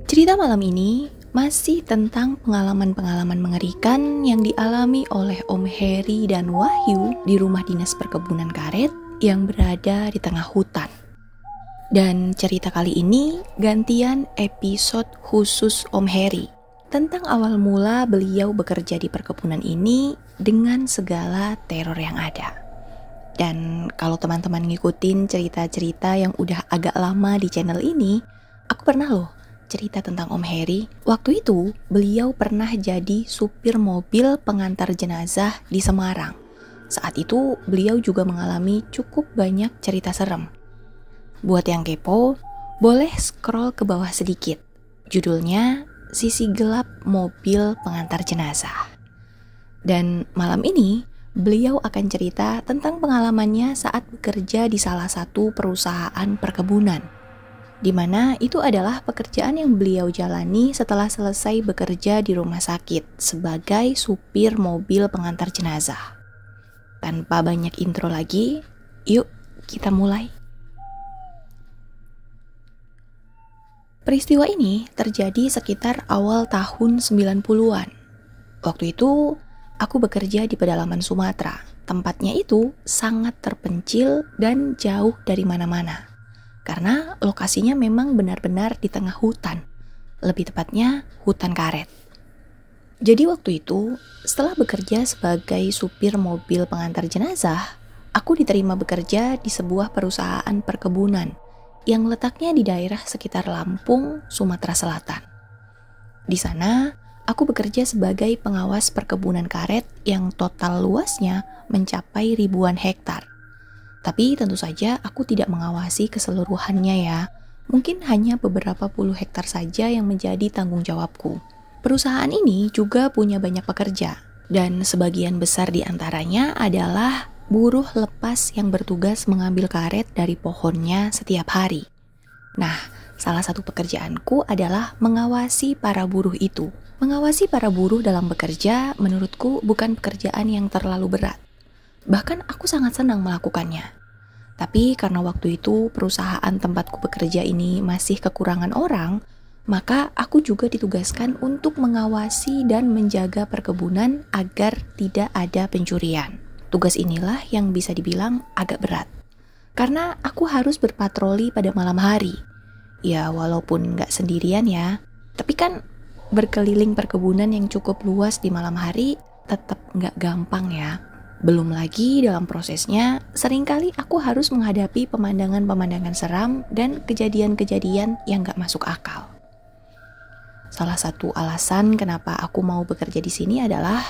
Cerita malam ini masih tentang pengalaman-pengalaman mengerikan yang dialami oleh Om Heri dan Wahyu di rumah dinas perkebunan karet yang berada di tengah hutan. Dan cerita kali ini gantian episode khusus Om Heri tentang awal mula beliau bekerja di perkebunan ini dengan segala teror yang ada. Dan kalau teman-teman ngikutin cerita-cerita yang udah agak lama di channel ini, aku pernah loh cerita tentang Om Heri. Waktu itu beliau pernah jadi supir mobil pengantar jenazah di Semarang. Saat itu beliau juga mengalami cukup banyak cerita serem. Buat yang kepo, boleh scroll ke bawah sedikit. Judulnya Sisi Gelap Mobil Pengantar Jenazah. Dan malam ini beliau akan cerita tentang pengalamannya saat bekerja di salah satu perusahaan perkebunan, di mana itu adalah pekerjaan yang beliau jalani setelah selesai bekerja di rumah sakit sebagai supir mobil pengantar jenazah. Tanpa banyak intro lagi, yuk kita mulai. Peristiwa ini terjadi sekitar awal tahun 90-an. Waktu itu aku bekerja di pedalaman Sumatera. Tempatnya itu sangat terpencil dan jauh dari mana-mana. Karena lokasinya memang benar-benar di tengah hutan. Lebih tepatnya hutan karet. Jadi waktu itu, setelah bekerja sebagai supir mobil pengantar jenazah, aku diterima bekerja di sebuah perusahaan perkebunan yang letaknya di daerah sekitar Lampung, Sumatera Selatan. Di sana, aku bekerja sebagai pengawas perkebunan karet yang total luasnya mencapai ribuan hektar. Tapi tentu saja aku tidak mengawasi keseluruhannya ya. Mungkin hanya beberapa puluh hektar saja yang menjadi tanggung jawabku. Perusahaan ini juga punya banyak pekerja, dan sebagian besar di antaranya adalah buruh lepas yang bertugas mengambil karet dari pohonnya setiap hari. Nah, salah satu pekerjaanku adalah mengawasi para buruh itu. Mengawasi para buruh dalam bekerja menurutku bukan pekerjaan yang terlalu berat. Bahkan aku sangat senang melakukannya. Tapi karena waktu itu perusahaan tempatku bekerja ini masih kekurangan orang, maka aku juga ditugaskan untuk mengawasi dan menjaga perkebunan agar tidak ada pencurian. Tugas inilah yang bisa dibilang agak berat. Karena aku harus berpatroli pada malam hari. Ya walaupun nggak sendirian ya, tapi kan berkeliling perkebunan yang cukup luas di malam hari tetap nggak gampang ya. Belum lagi dalam prosesnya, seringkali aku harus menghadapi pemandangan-pemandangan seram dan kejadian-kejadian yang nggak masuk akal. Salah satu alasan kenapa aku mau bekerja di sini adalah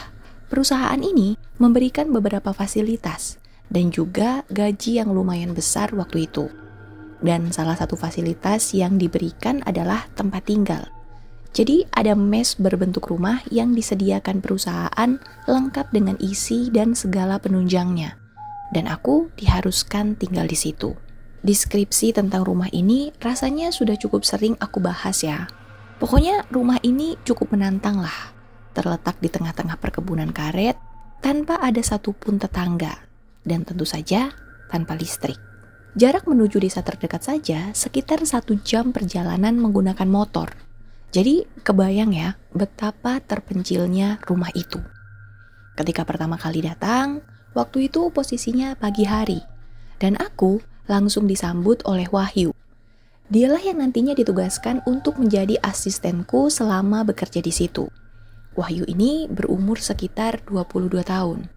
perusahaan ini memberikan beberapa fasilitas dan juga gaji yang lumayan besar waktu itu. Dan salah satu fasilitas yang diberikan adalah tempat tinggal. Jadi ada mes berbentuk rumah yang disediakan perusahaan lengkap dengan isi dan segala penunjangnya. Dan aku diharuskan tinggal di situ. Deskripsi tentang rumah ini rasanya sudah cukup sering aku bahas ya. Pokoknya rumah ini cukup menantang lah. Terletak di tengah-tengah perkebunan karet tanpa ada satupun tetangga. Dan tentu saja tanpa listrik. Jarak menuju desa terdekat saja sekitar 1 jam perjalanan menggunakan motor. Jadi kebayang ya betapa terpencilnya rumah itu. Ketika pertama kali datang, waktu itu posisinya pagi hari. Dan aku langsung disambut oleh Wahyu. Dialah yang nantinya ditugaskan untuk menjadi asistenku selama bekerja di situ. Wahyu ini berumur sekitar 22 tahun.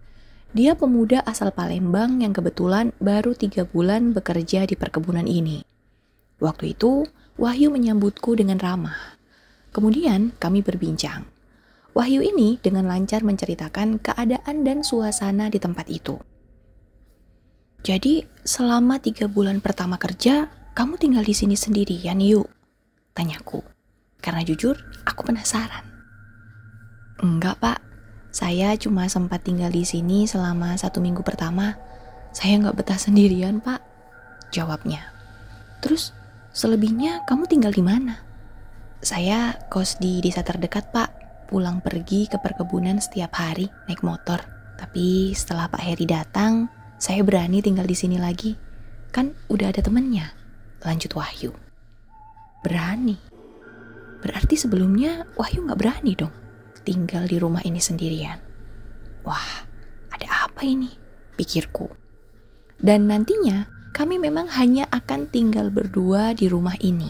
Dia pemuda asal Palembang yang kebetulan baru 3 bulan bekerja di perkebunan ini. Waktu itu, Wahyu menyambutku dengan ramah. Kemudian kami berbincang. Wahyu ini dengan lancar menceritakan keadaan dan suasana di tempat itu. Jadi selama 3 bulan pertama kerja, kamu tinggal di sini sendirian yuk? Tanyaku. Karena jujur, aku penasaran. Enggak pak, saya cuma sempat tinggal di sini selama 1 minggu pertama. Saya nggak betah sendirian pak, jawabnya. Terus selebihnya kamu tinggal di mana? Saya kos di desa terdekat pak, pulang pergi ke perkebunan setiap hari naik motor. Tapi setelah Pak Heri datang, saya berani tinggal di sini lagi. Kan udah ada temennya, lanjut Wahyu. Berani? Berarti sebelumnya Wahyu gak berani dong tinggal di rumah ini sendirian. Wah, ada apa ini? Pikirku. Dan nantinya kami memang hanya akan tinggal berdua di rumah ini.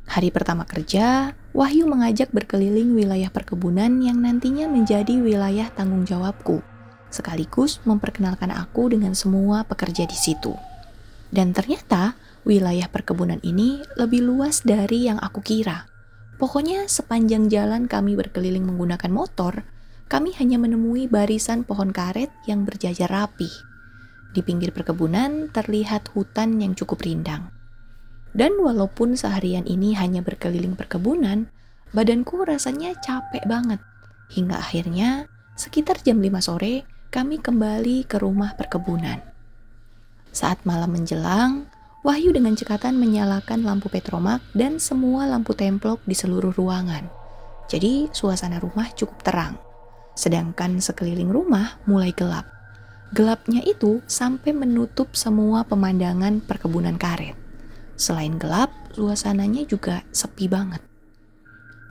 Hari pertama kerja, Wahyu mengajak berkeliling wilayah perkebunan yang nantinya menjadi wilayah tanggung jawabku, sekaligus memperkenalkan aku dengan semua pekerja di situ. Dan ternyata wilayah perkebunan ini lebih luas dari yang aku kira. Pokoknya sepanjang jalan kami berkeliling menggunakan motor, kami hanya menemui barisan pohon karet yang berjajar rapi. Di pinggir perkebunan terlihat hutan yang cukup rindang. Dan walaupun seharian ini hanya berkeliling perkebunan, badanku rasanya capek banget. Hingga akhirnya sekitar jam 5 sore kami kembali ke rumah perkebunan. Saat malam menjelang, Wahyu dengan cekatan menyalakan lampu petromak dan semua lampu templok di seluruh ruangan. Jadi suasana rumah cukup terang. Sedangkan sekeliling rumah mulai gelap. Gelapnya itu sampai menutup semua pemandangan perkebunan karet. Selain gelap, suasananya juga sepi banget.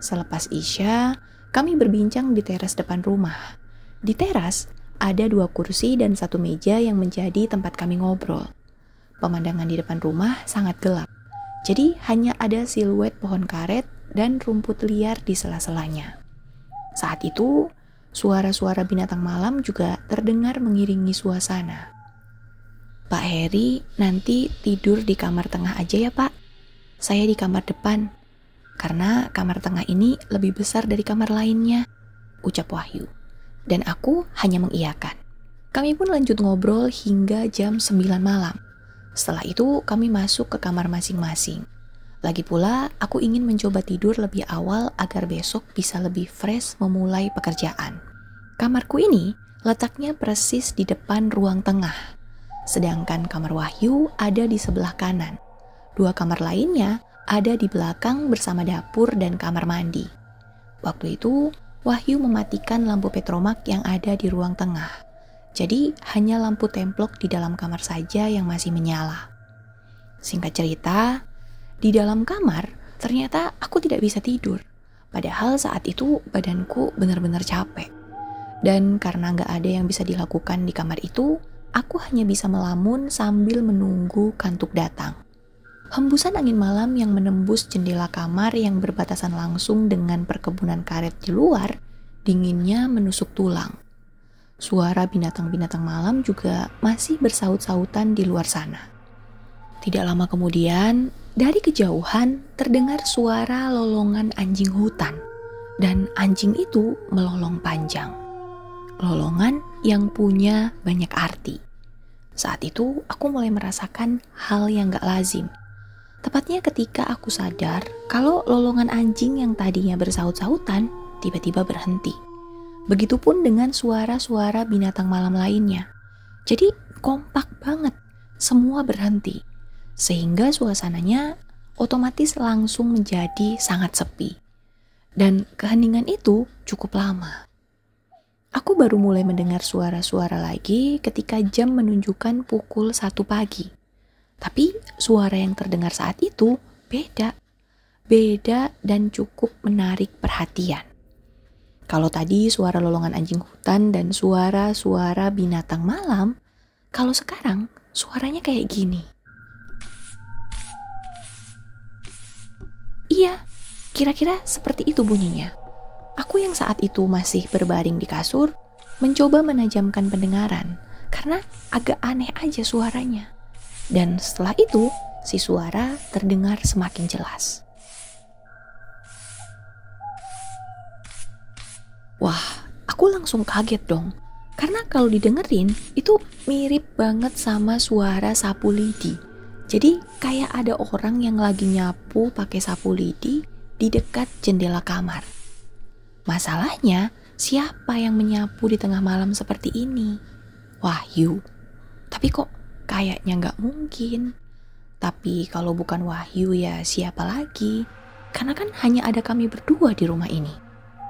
Selepas Isya, kami berbincang di teras depan rumah. Di teras, ada 2 kursi dan 1 meja yang menjadi tempat kami ngobrol. Pemandangan di depan rumah sangat gelap. Jadi hanya ada siluet pohon karet dan rumput liar di sela-selanya. Saat itu, suara-suara binatang malam juga terdengar mengiringi suasana. "Pak Heri nanti tidur di kamar tengah aja ya Pak. Saya di kamar depan. Karena kamar tengah ini lebih besar dari kamar lainnya," ucap Wahyu. Dan aku hanya mengiyakan. Kami pun lanjut ngobrol hingga jam 9 malam. Setelah itu kami masuk ke kamar masing-masing. Lagi pula aku ingin mencoba tidur lebih awal agar besok bisa lebih fresh memulai pekerjaan. Kamarku ini letaknya persis di depan ruang tengah. Sedangkan kamar Wahyu ada di sebelah kanan. 2 kamar lainnya ada di belakang bersama dapur dan kamar mandi. Waktu itu Wahyu mematikan lampu petromak yang ada di ruang tengah. Jadi hanya lampu templok di dalam kamar saja yang masih menyala. Singkat cerita, di dalam kamar ternyata aku tidak bisa tidur. Padahal saat itu badanku benar-benar capek. Dan karena nggak ada yang bisa dilakukan di kamar itu, aku hanya bisa melamun sambil menunggu kantuk datang. Hembusan angin malam yang menembus jendela kamar yang berbatasan langsung dengan perkebunan karet di luar, dinginnya menusuk tulang. Suara binatang-binatang malam juga masih bersaut-sautan di luar sana. Tidak lama kemudian, dari kejauhan terdengar suara lolongan anjing hutan. Dan anjing itu melolong panjang. Lolongan yang punya banyak arti. Saat itu aku mulai merasakan hal yang gak lazim. Tepatnya ketika aku sadar kalau lolongan anjing yang tadinya bersaut-sautan tiba-tiba berhenti. Begitupun dengan suara-suara binatang malam lainnya. Jadi kompak banget, semua berhenti. Sehingga suasananya otomatis langsung menjadi sangat sepi. Dan keheningan itu cukup lama. Aku baru mulai mendengar suara-suara lagi ketika jam menunjukkan pukul 1 pagi. Tapi suara yang terdengar saat itu beda dan cukup menarik perhatian. Kalau tadi suara lolongan anjing hutan dan suara-suara binatang malam, kalau sekarang suaranya kayak gini. Iya, kira-kira seperti itu bunyinya. Aku yang saat itu masih berbaring di kasur, mencoba menajamkan pendengaran, karena agak aneh aja suaranya. Dan setelah itu, si suara terdengar semakin jelas. Wah, aku langsung kaget dong. Karena kalau didengerin, itu mirip banget sama suara sapu lidi. Jadi kayak ada orang yang lagi nyapu pakai sapu lidi di dekat jendela kamar. Masalahnya, siapa yang menyapu di tengah malam seperti ini? Wahyu. Tapi kok kayaknya nggak mungkin. Tapi kalau bukan Wahyu ya siapa lagi? Karena kan hanya ada kami berdua di rumah ini,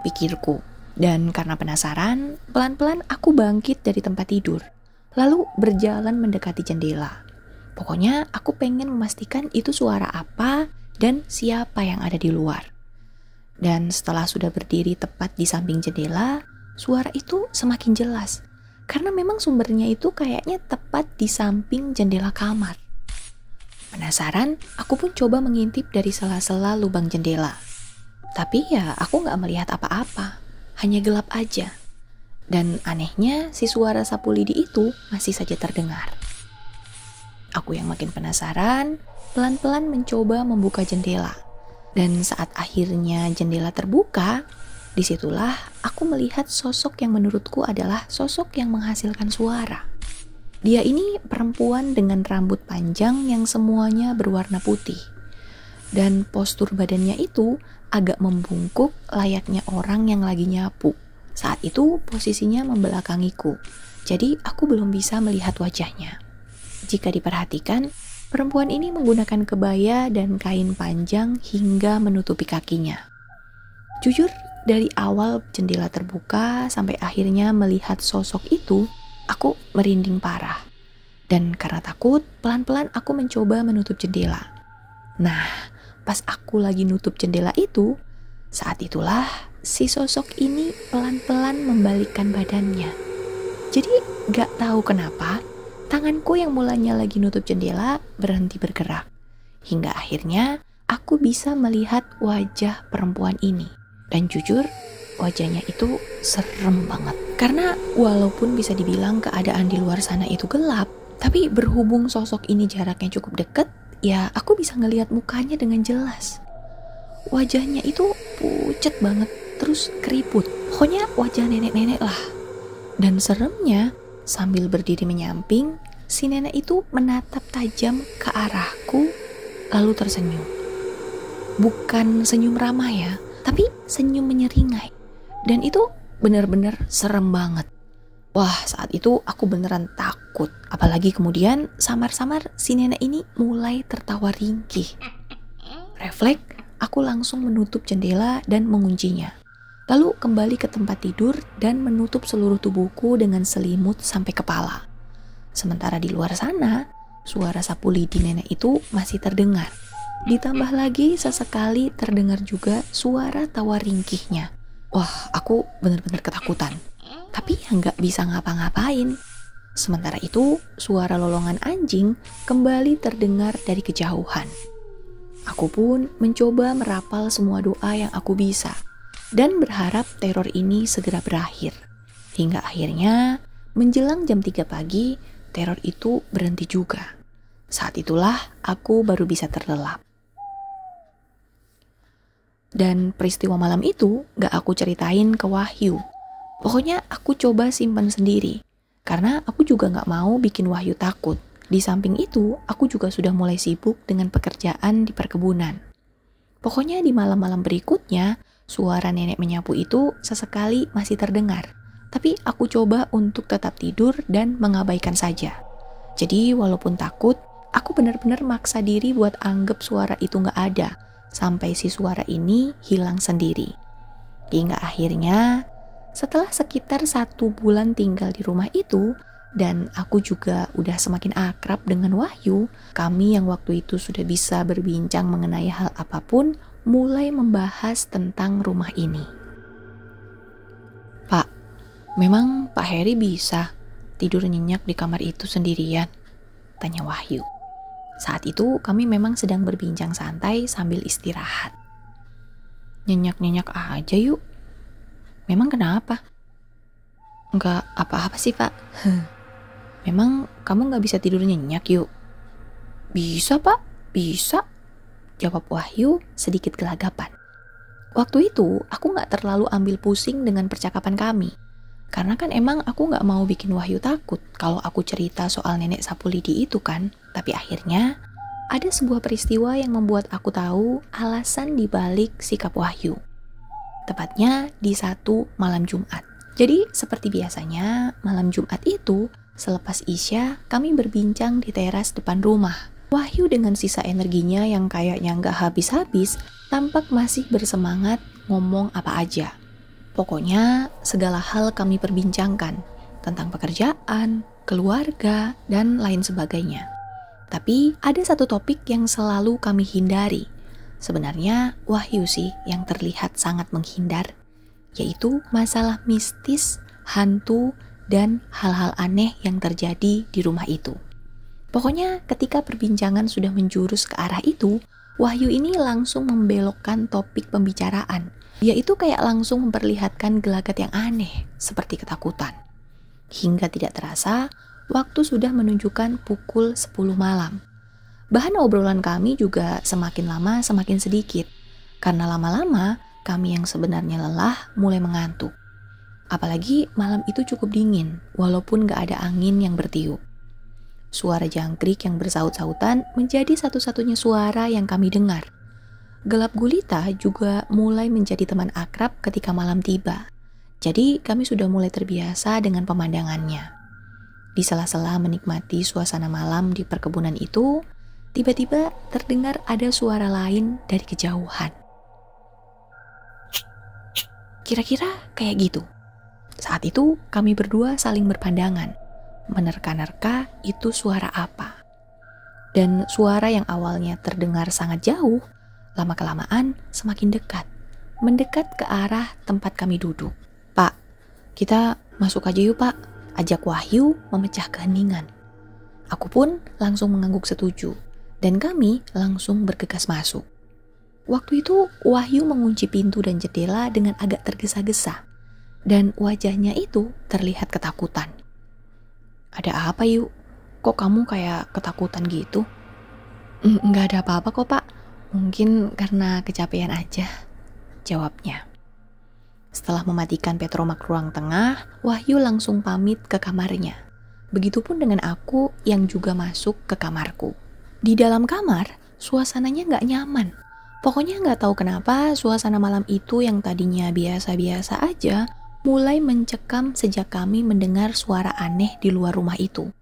pikirku. Dan karena penasaran, pelan-pelan aku bangkit dari tempat tidur, lalu berjalan mendekati jendela. Pokoknya aku pengen memastikan itu suara apa dan siapa yang ada di luar. Dan setelah sudah berdiri tepat di samping jendela, suara itu semakin jelas. Karena memang sumbernya itu kayaknya tepat di samping jendela kamar. Penasaran, aku pun coba mengintip dari sela-sela lubang jendela. Tapi ya aku gak melihat apa-apa, hanya gelap aja. Dan anehnya si suara sapu lidi itu masih saja terdengar. Aku yang makin penasaran, pelan-pelan mencoba membuka jendela. Dan saat akhirnya jendela terbuka, disitulah aku melihat sosok yang menurutku adalah sosok yang menghasilkan suara. Dia ini perempuan dengan rambut panjang yang semuanya berwarna putih. Dan postur badannya itu agak membungkuk layaknya orang yang lagi nyapu. Saat itu posisinya membelakangiku, jadi aku belum bisa melihat wajahnya. Jika diperhatikan, perempuan ini menggunakan kebaya dan kain panjang hingga menutupi kakinya. Jujur, dari awal jendela terbuka sampai akhirnya melihat sosok itu, aku merinding parah. Dan karena takut, pelan-pelan aku mencoba menutup jendela. Nah, pas aku lagi nutup jendela itu, saat itulah si sosok ini pelan-pelan membalikkan badannya. Jadi gak tahu kenapa, tanganku yang mulanya lagi nutup jendela berhenti bergerak. Hingga akhirnya aku bisa melihat wajah perempuan ini. Dan jujur, wajahnya itu serem banget. Karena walaupun bisa dibilang keadaan di luar sana itu gelap, tapi berhubung sosok ini jaraknya cukup dekat, ya aku bisa ngelihat mukanya dengan jelas. Wajahnya itu pucet banget, terus keriput. Pokoknya wajah nenek-nenek lah. Dan seremnya, sambil berdiri menyamping, si nenek itu menatap tajam ke arahku, lalu tersenyum. Bukan senyum ramah ya, tapi senyum menyeringai. Dan itu benar-benar serem banget. Wah, saat itu aku beneran takut. Apalagi kemudian samar-samar si nenek ini mulai tertawa ringkih. Refleks, aku langsung menutup jendela dan menguncinya. Lalu kembali ke tempat tidur dan menutup seluruh tubuhku dengan selimut sampai kepala. Sementara di luar sana, suara sapu lidi nenek itu masih terdengar. Ditambah lagi sesekali terdengar juga suara tawa ringkihnya. Wah, aku benar-benar ketakutan. Tapi ya nggak bisa ngapa-ngapain. Sementara itu, suara lolongan anjing kembali terdengar dari kejauhan. Aku pun mencoba merapal semua doa yang aku bisa dan berharap teror ini segera berakhir. Hingga akhirnya menjelang jam 3 pagi, teror itu berhenti juga. Saat itulah aku baru bisa terlelap. Dan peristiwa malam itu gak aku ceritain ke Wahyu. Pokoknya aku coba simpan sendiri, karena aku juga gak mau bikin Wahyu takut. Di samping itu, aku juga sudah mulai sibuk dengan pekerjaan di perkebunan. Pokoknya di malam-malam berikutnya, suara nenek menyapu itu sesekali masih terdengar. Tapi aku coba untuk tetap tidur dan mengabaikan saja. Jadi walaupun takut, aku benar-benar maksa diri buat anggap suara itu gak ada, sampai si suara ini hilang sendiri. Hingga akhirnya, setelah sekitar 1 bulan tinggal di rumah itu, dan aku juga udah semakin akrab dengan Wahyu, kami yang waktu itu sudah bisa berbincang mengenai hal apapun, mulai membahas tentang rumah ini. Pak, memang Pak Heri bisa tidur nyenyak di kamar itu sendirian? Tanya Wahyu. Saat itu kami memang sedang berbincang santai sambil istirahat. Nyenyak-nyenyak aja yuk. Memang kenapa? Enggak apa-apa sih Pak. Memang kamu gak bisa tidur nyenyak yuk? Bisa Pak, bisa. Jawab Wahyu sedikit gelagapan. Waktu itu aku gak terlalu ambil pusing dengan percakapan kami. Karena kan emang aku gak mau bikin Wahyu takut kalau aku cerita soal nenek sapu lidi itu kan. Tapi akhirnya ada sebuah peristiwa yang membuat aku tahu alasan dibalik sikap Wahyu. Tepatnya di satu malam Jumat. Jadi seperti biasanya malam Jumat itu selepas Isya kami berbincang di teras depan rumah. Wahyu dengan sisa energinya yang kayaknya nggak habis-habis tampak masih bersemangat ngomong apa aja. Pokoknya segala hal kami perbincangkan tentang pekerjaan, keluarga, dan lain sebagainya. Tapi ada satu topik yang selalu kami hindari. Sebenarnya Wahyu sih yang terlihat sangat menghindar, yaitu masalah mistis, hantu, dan hal-hal aneh yang terjadi di rumah itu. Pokoknya ketika perbincangan sudah menjurus ke arah itu, Wahyu ini langsung membelokkan topik pembicaraan. Dia itu kayak langsung memperlihatkan gelagat yang aneh, seperti ketakutan. Hingga tidak terasa, waktu sudah menunjukkan pukul 10 malam. Bahan obrolan kami juga semakin lama semakin sedikit, karena lama-lama kami yang sebenarnya lelah mulai mengantuk. Apalagi malam itu cukup dingin, walaupun gak ada angin yang bertiup. Suara jangkrik yang bersaut-sautan menjadi satu-satunya suara yang kami dengar. Gelap gulita juga mulai menjadi teman akrab ketika malam tiba. Jadi kami sudah mulai terbiasa dengan pemandangannya. Di sela-sela menikmati suasana malam di perkebunan itu, tiba-tiba terdengar ada suara lain dari kejauhan. Kira-kira kayak gitu. Saat itu kami berdua saling berpandangan, menerka-nerka itu suara apa. Dan suara yang awalnya terdengar sangat jauh, lama-kelamaan semakin dekat, mendekat ke arah tempat kami duduk. "Pak, kita masuk aja yuk Pak," ajak Wahyu memecah keheningan. Aku pun langsung mengangguk setuju, dan kami langsung bergegas masuk. Waktu itu Wahyu mengunci pintu dan jendela dengan agak tergesa-gesa, dan wajahnya itu terlihat ketakutan. "Ada apa yuk? Kok kamu kayak ketakutan gitu?" Nggak ada apa-apa kok Pak, mungkin karena kecapean aja," jawabnya. Setelah mematikan petromak ruang tengah, Wahyu langsung pamit ke kamarnya. Begitupun dengan aku yang juga masuk ke kamarku. Di dalam kamar, suasananya nggak nyaman. Pokoknya nggak tahu kenapa suasana malam itu yang tadinya biasa-biasa aja, mulai mencekam sejak kami mendengar suara aneh di luar rumah itu.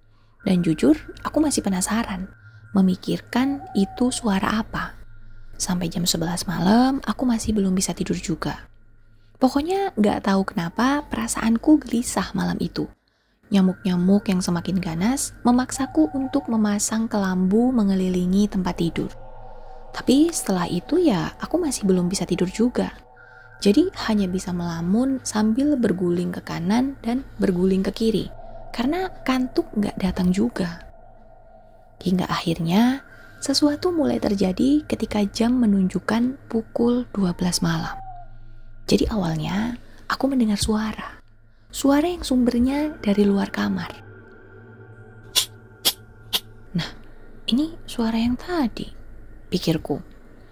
Dan jujur, aku masih penasaran, memikirkan itu suara apa. Sampai jam 11 malam, aku masih belum bisa tidur juga. Pokoknya nggak tahu kenapa perasaanku gelisah malam itu. Nyamuk-nyamuk yang semakin ganas memaksaku untuk memasang kelambu mengelilingi tempat tidur. Tapi setelah itu ya aku masih belum bisa tidur juga. Jadi hanya bisa melamun sambil berguling ke kanan dan berguling ke kiri. Karena kantuk nggak datang juga. Hingga akhirnya sesuatu mulai terjadi ketika jam menunjukkan pukul 12 malam. Jadi awalnya aku mendengar suara yang sumbernya dari luar kamar. Nah, ini suara yang tadi, pikirku.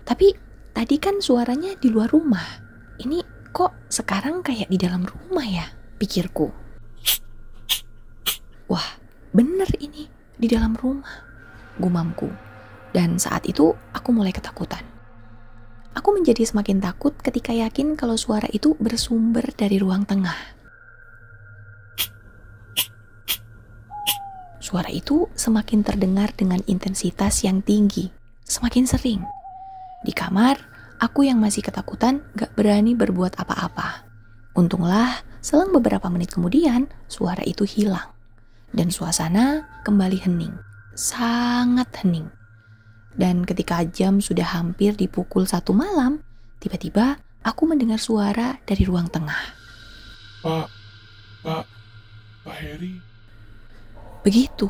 Tapi tadi kan suaranya di luar rumah. Ini kok sekarang kayak di dalam rumah ya, pikirku. Wah, bener ini di dalam rumah, gumamku. Dan saat itu aku mulai ketakutan. Aku menjadi semakin takut ketika yakin kalau suara itu bersumber dari ruang tengah. Suara itu semakin terdengar dengan intensitas yang tinggi, semakin sering. Di kamar, aku yang masih ketakutan gak berani berbuat apa-apa. Untunglah, selang beberapa menit kemudian, suara itu hilang. Dan suasana kembali hening, sangat hening. Dan ketika jam sudah hampir di pukul 1 malam, tiba-tiba aku mendengar suara dari ruang tengah. Pak Heri. Begitu.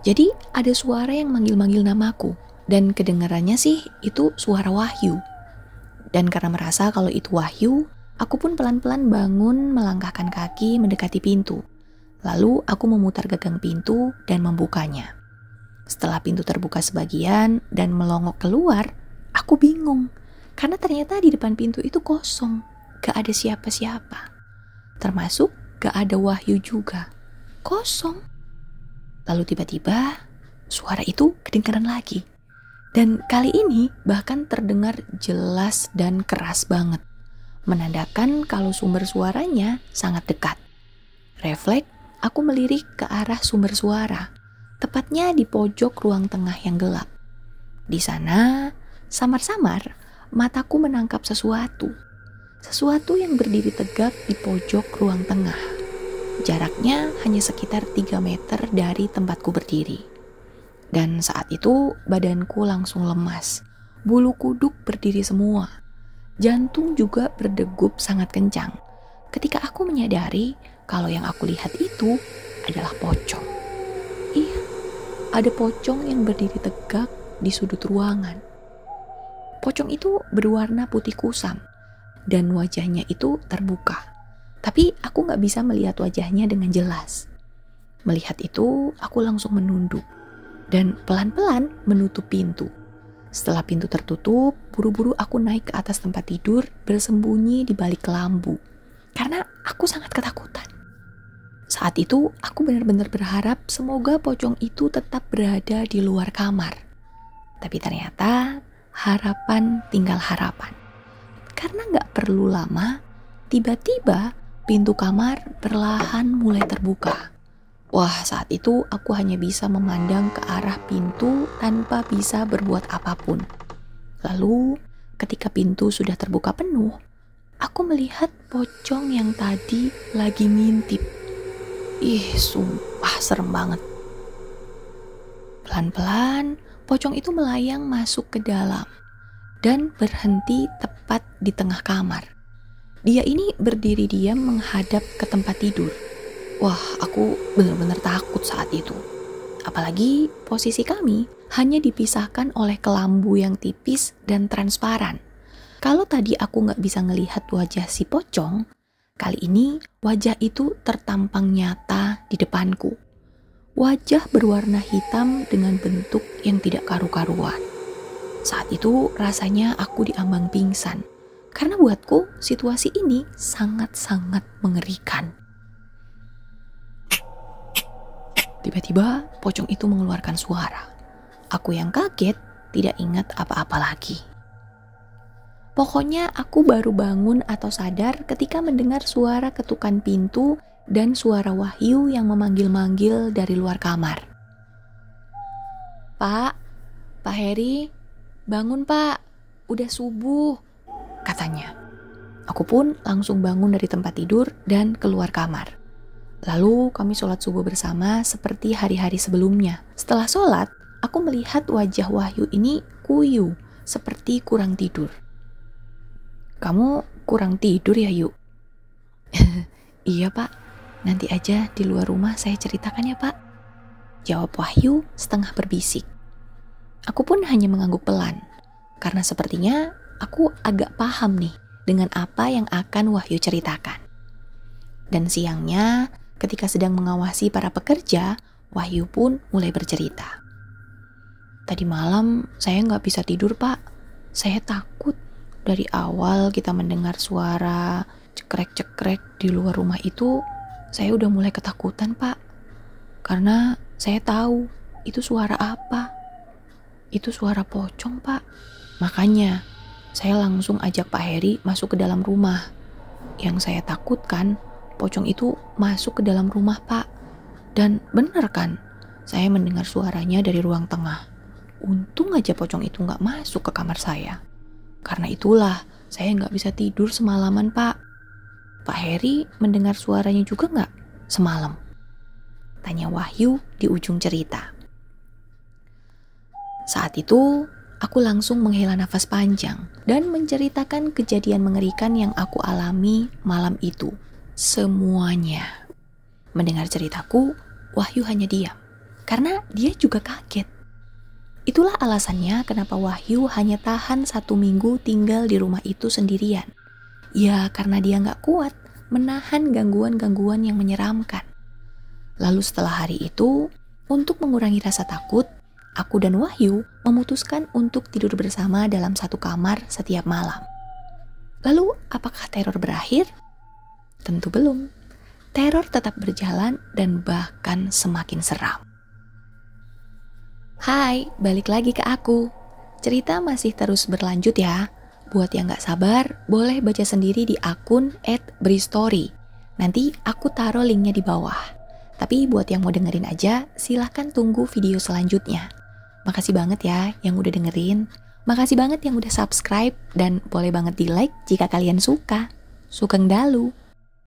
Jadi ada suara yang manggil-manggil namaku. Dan kedengarannya sih itu suara Wahyu. Dan karena merasa kalau itu Wahyu, aku pun pelan-pelan bangun melangkahkan kaki mendekati pintu. Lalu aku memutar gagang pintu dan membukanya. Setelah pintu terbuka sebagian dan melongok keluar, aku bingung. Karena ternyata di depan pintu itu kosong. Gak ada siapa-siapa. Termasuk gak ada Wahyu juga. Kosong. Lalu tiba-tiba suara itu kedengaran lagi. Dan kali ini bahkan terdengar jelas dan keras banget. Menandakan kalau sumber suaranya sangat dekat. Refleks, aku melirik ke arah sumber suara. Tepatnya di pojok ruang tengah yang gelap. Di sana, samar-samar, mataku menangkap sesuatu. Sesuatu yang berdiri tegak di pojok ruang tengah. Jaraknya hanya sekitar 3 meter dari tempatku berdiri. Dan saat itu badanku langsung lemas. bulu kuduk berdiri semua. Jantung juga berdegup sangat kencang ketika aku menyadari kalau yang aku lihat itu adalah pocong. Iya, ada pocong yang berdiri tegak di sudut ruangan. Pocong itu berwarna putih kusam dan wajahnya itu terbuka. Tapi aku gak bisa melihat wajahnya dengan jelas. Melihat itu, aku langsung menunduk dan pelan-pelan menutup pintu. Setelah pintu tertutup, buru-buru aku naik ke atas tempat tidur, bersembunyi di balik kelambu. Karena aku sangat ketakutan. Saat itu, aku benar-benar berharap semoga pocong itu tetap berada di luar kamar. Tapi ternyata, harapan tinggal harapan. Karena gak perlu lama, tiba-tiba pintu kamar perlahan mulai terbuka. Wah, saat itu aku hanya bisa memandang ke arah pintu tanpa bisa berbuat apapun. Lalu, ketika pintu sudah terbuka penuh, aku melihat pocong yang tadi lagi ngintip. Ih, sumpah serem banget. Pelan-pelan, pocong itu melayang masuk ke dalam dan berhenti tepat di tengah kamar. Dia ini berdiri diam menghadap ke tempat tidur. Wah, aku benar-benar takut saat itu. Apalagi posisi kami hanya dipisahkan oleh kelambu yang tipis dan transparan. Kalau tadi aku gak bisa ngelihat wajah si pocong, kali ini wajah itu tertampang nyata di depanku. Wajah berwarna hitam dengan bentuk yang tidak karu-karuan. Saat itu rasanya aku diambang pingsan. Karena buatku situasi ini sangat-sangat mengerikan. Tiba-tiba pocong itu mengeluarkan suara. Aku yang kaget tidak ingat apa-apa lagi. Pokoknya aku baru bangun atau sadar ketika mendengar suara ketukan pintu dan suara Wahyu yang memanggil-manggil dari luar kamar. Pak Heri, bangun Pak, udah subuh, katanya. Aku pun langsung bangun dari tempat tidur dan keluar kamar. Lalu kami sholat subuh bersama seperti hari-hari sebelumnya. Setelah sholat, aku melihat wajah Wahyu ini kuyu, seperti kurang tidur. Kamu kurang tidur ya, Yu? Iya Pak, nanti aja di luar rumah saya ceritakan ya Pak, jawab Wahyu setengah berbisik. Aku pun hanya mengangguk pelan, karena sepertinya aku agak paham nih dengan apa yang akan Wahyu ceritakan. Dan siangnya, ketika sedang mengawasi para pekerja, Wahyu pun mulai bercerita. Tadi malam saya nggak bisa tidur Pak. Saya takut. Dari awal kita mendengar suara cekrek-cekrek di luar rumah itu, saya udah mulai ketakutan Pak. Karena saya tahu itu suara apa. Itu suara pocong Pak. Makanya saya langsung ajak Pak Heri masuk ke dalam rumah. Yang saya takutkan, pocong itu masuk ke dalam rumah Pak. Dan benar kan, saya mendengar suaranya dari ruang tengah. Untung aja pocong itu gak masuk ke kamar saya. Karena itulah saya gak bisa tidur semalaman Pak. Pak Heri mendengar suaranya juga gak semalam? Tanya Wahyu di ujung cerita. Saat itu aku langsung menghela nafas panjang dan menceritakan kejadian mengerikan yang aku alami malam itu. Semuanya. Mendengar ceritaku, Wahyu hanya diam. Karena dia juga kaget. Itulah alasannya kenapa Wahyu hanya tahan 1 minggu tinggal di rumah itu sendirian. Ya karena dia gak kuat menahan gangguan-gangguan yang menyeramkan. Lalu setelah hari itu, untuk mengurangi rasa takut, aku dan Wahyu memutuskan untuk tidur bersama dalam satu kamar setiap malam. Lalu apakah teror berakhir? Tentu belum. Teror tetap berjalan dan bahkan semakin seram. Hai, balik lagi ke aku. Cerita masih terus berlanjut ya. Buat yang gak sabar, boleh baca sendiri di akun @bristory. Nanti aku taruh linknya di bawah. Tapi buat yang mau dengerin aja, silahkan tunggu video selanjutnya. Makasih banget ya yang udah dengerin. Makasih banget yang udah subscribe. Dan boleh banget di like jika kalian suka. Sugeng dalu.